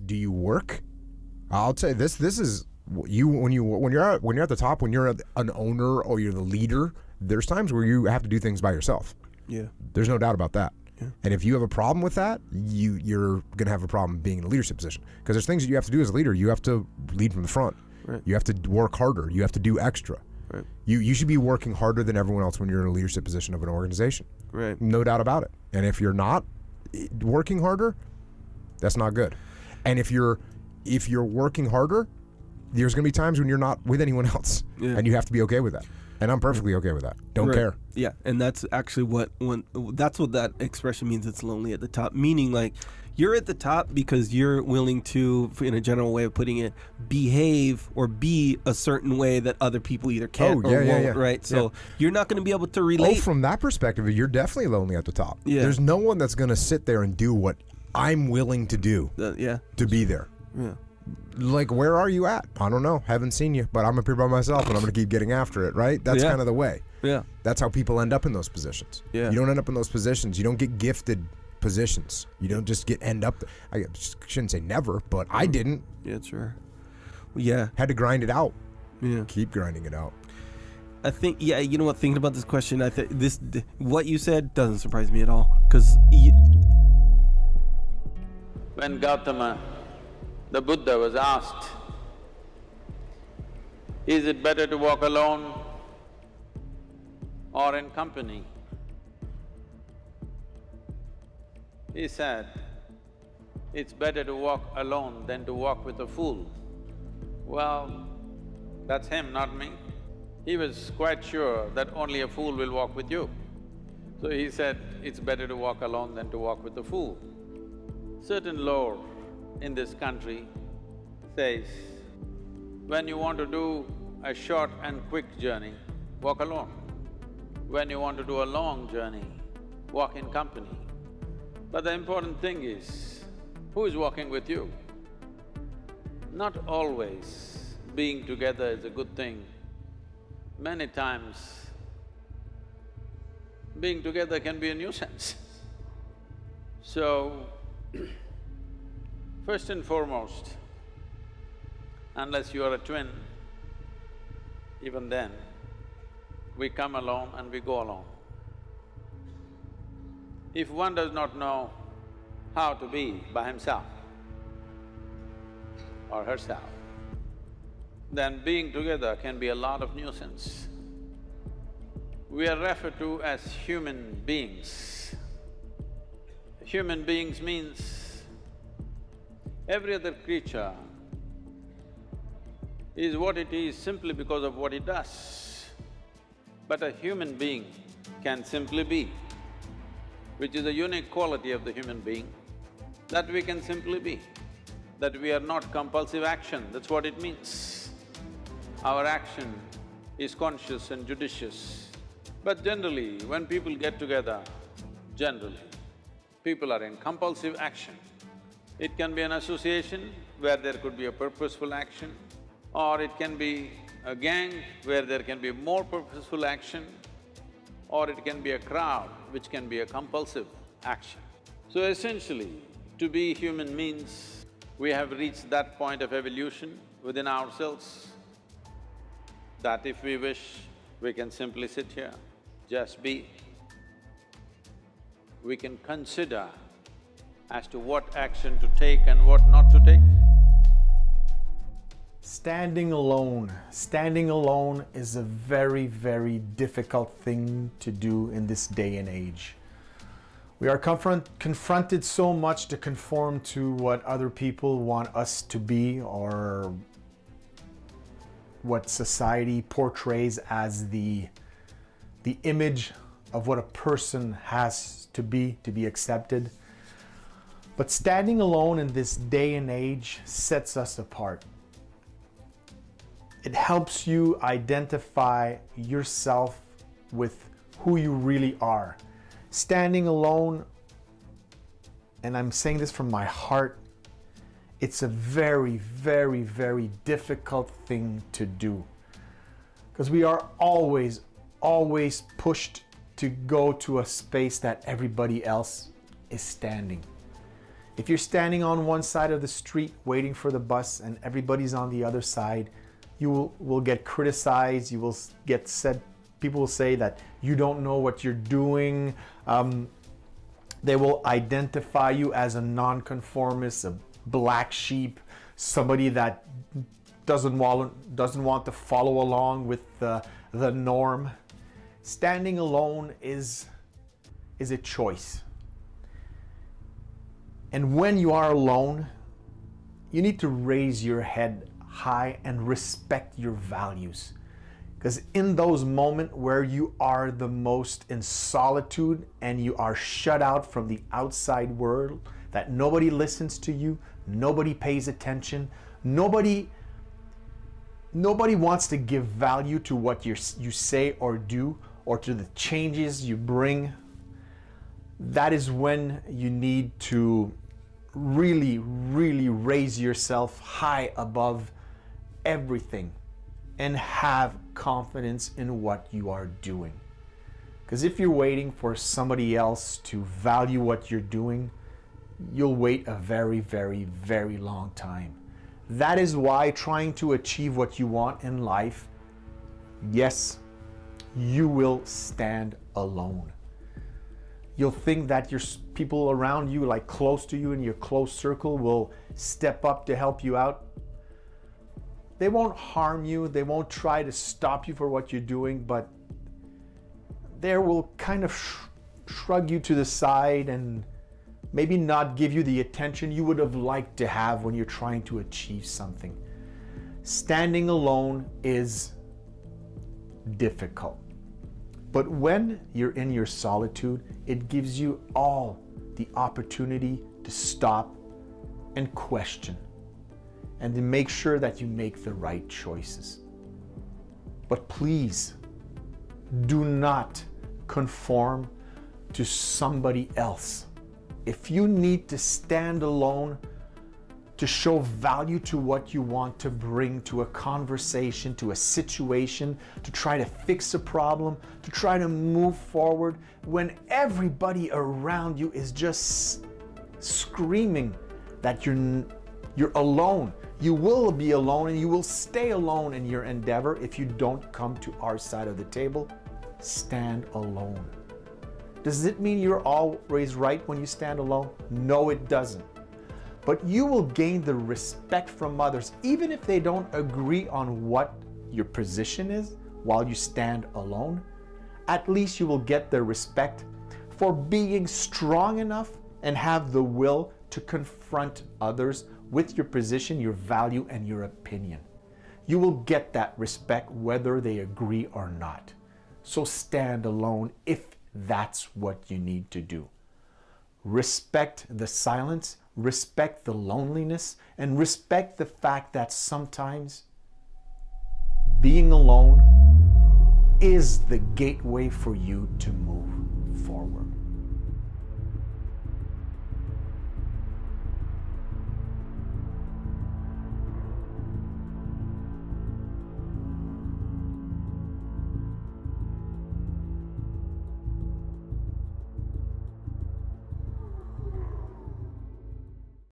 do you work? I'll tell you this is you when you're at the top, when you're an owner or you're the leader, there's times where you have to do things by yourself. Yeah. There's no doubt about that. Yeah. And if you have a problem with that, you're going to have a problem being in a leadership position, because there's things that you have to do as a leader. You have to lead from the front. Right. You have to work harder. You have to do extra. Right. You should be working harder than everyone else when you're in a leadership position of an organization. Right. No doubt about it. And if you're not working harder, that's not good. And if you're working harder, there's going to be times when you're not with anyone else, and you have to be okay with that. And I'm perfectly okay with that. Don't care. Yeah, and that's actually that's what that expression means. It's lonely at the top, meaning like you're at the top because you're willing to, in a general way of putting it, behave or be a certain way that other people either can't or won't, right? So you're not going to be able to relate. Oh, from that perspective, you're definitely lonely at the top. Yeah. There's no one that's going to sit there and do what I'm willing to do to be there. Yeah. Like, where are you at? I don't know. Haven't seen you, but I'm up here by myself, and I'm going to keep getting after it, right? That's kind of the way. Yeah. That's how people end up in those positions. Yeah. You don't end up in those positions. You don't get gifted positions. You don't just end up. I shouldn't say never, but I didn't. Yeah, sure. Yeah. Had to grind it out. Yeah. Keep grinding it out. I think, you know what, thinking about this question, I think what you said doesn't surprise me at all, because when Gautama, the Buddha, was asked, is it better to walk alone or in company? He said, it's better to walk alone than to walk with a fool. Well, that's him, not me. He was quite sure that only a fool will walk with you. So he said, it's better to walk alone than to walk with a fool. Certain law in this country says, when you want to do a short and quick journey, walk alone. When you want to do a long journey, walk in company. But the important thing is, who is walking with you? Not always being together is a good thing. Many times, being together can be a nuisance. So, first and foremost, unless you are a twin, even then, we come alone and we go alone. If one does not know how to be by himself or herself, then being together can be a lot of nuisance. We are referred to as human beings. Human beings means every other creature is what it is simply because of what it does. But a human being can simply be, which is a unique quality of the human being, that we can simply be, that we are not compulsive action, that's what it means. Our action is conscious and judicious. But generally, when people get together, people are in compulsive action. It can be an association where there could be a purposeful action, or it can be a gang where there can be more purposeful action, or it can be a crowd which can be a compulsive action. So essentially, to be human means we have reached that point of evolution within ourselves that if we wish, we can simply sit here, just be. We can consider as to what action to take and what not to take. Standing alone. Standing alone is a very, very difficult thing to do in this day and age. We are confronted so much to conform to what other people want us to be, or what society portrays as the image of what a person has to be accepted. But standing alone in this day and age sets us apart. It helps you identify yourself with who you really are. Standing alone, and I'm saying this from my heart, it's a very, very, very difficult thing to do. Because we are always pushed to go to a space that everybody else is standing. If you're standing on one side of the street waiting for the bus and everybody's on the other side, you will get criticized. You will get said. People will say that you don't know what you're doing. They will identify you as a nonconformist, a black sheep, somebody that doesn't want to follow along with the norm. Standing alone is a choice. And when you are alone, you need to raise your head high and respect your values. Because in those moments where you are the most in solitude and you are shut out from the outside world, that nobody listens to you, nobody pays attention, nobody wants to give value to what you say or do, or to the changes you bring, that is when you need to really, really raise yourself high above everything and have confidence in what you are doing. Because if you're waiting for somebody else to value what you're doing, you'll wait a very, very, very long time. That is why trying to achieve what you want in life, yes, you will stand alone. You'll think that your people around you, like close to you in your close circle, will step up to help you out. They won't harm you. They won't try to stop you for what you're doing, but they will kind of shrug you to the side and maybe not give you the attention you would have liked to have when you're trying to achieve something. Standing alone is difficult. But when you're in your solitude, it gives you all the opportunity to stop and question and to make sure that you make the right choices. But please, do not conform to somebody else. If you need to stand alone to show value to what you want to bring to a conversation, to a situation, to try to fix a problem, to try to move forward, when everybody around you is just screaming that you're alone. You will be alone and you will stay alone in your endeavor if you don't come to our side of the table. Stand alone. Does it mean you're always right when you stand alone? No, it doesn't. But you will gain the respect from others, even if they don't agree on what your position is while you stand alone. At least you will get their respect for being strong enough and have the will to confront others with your position, your value, and your opinion. You will get that respect whether they agree or not. So stand alone if that's what you need to do. Respect the silence, respect the loneliness, and respect the fact that sometimes being alone is the gateway for you to move.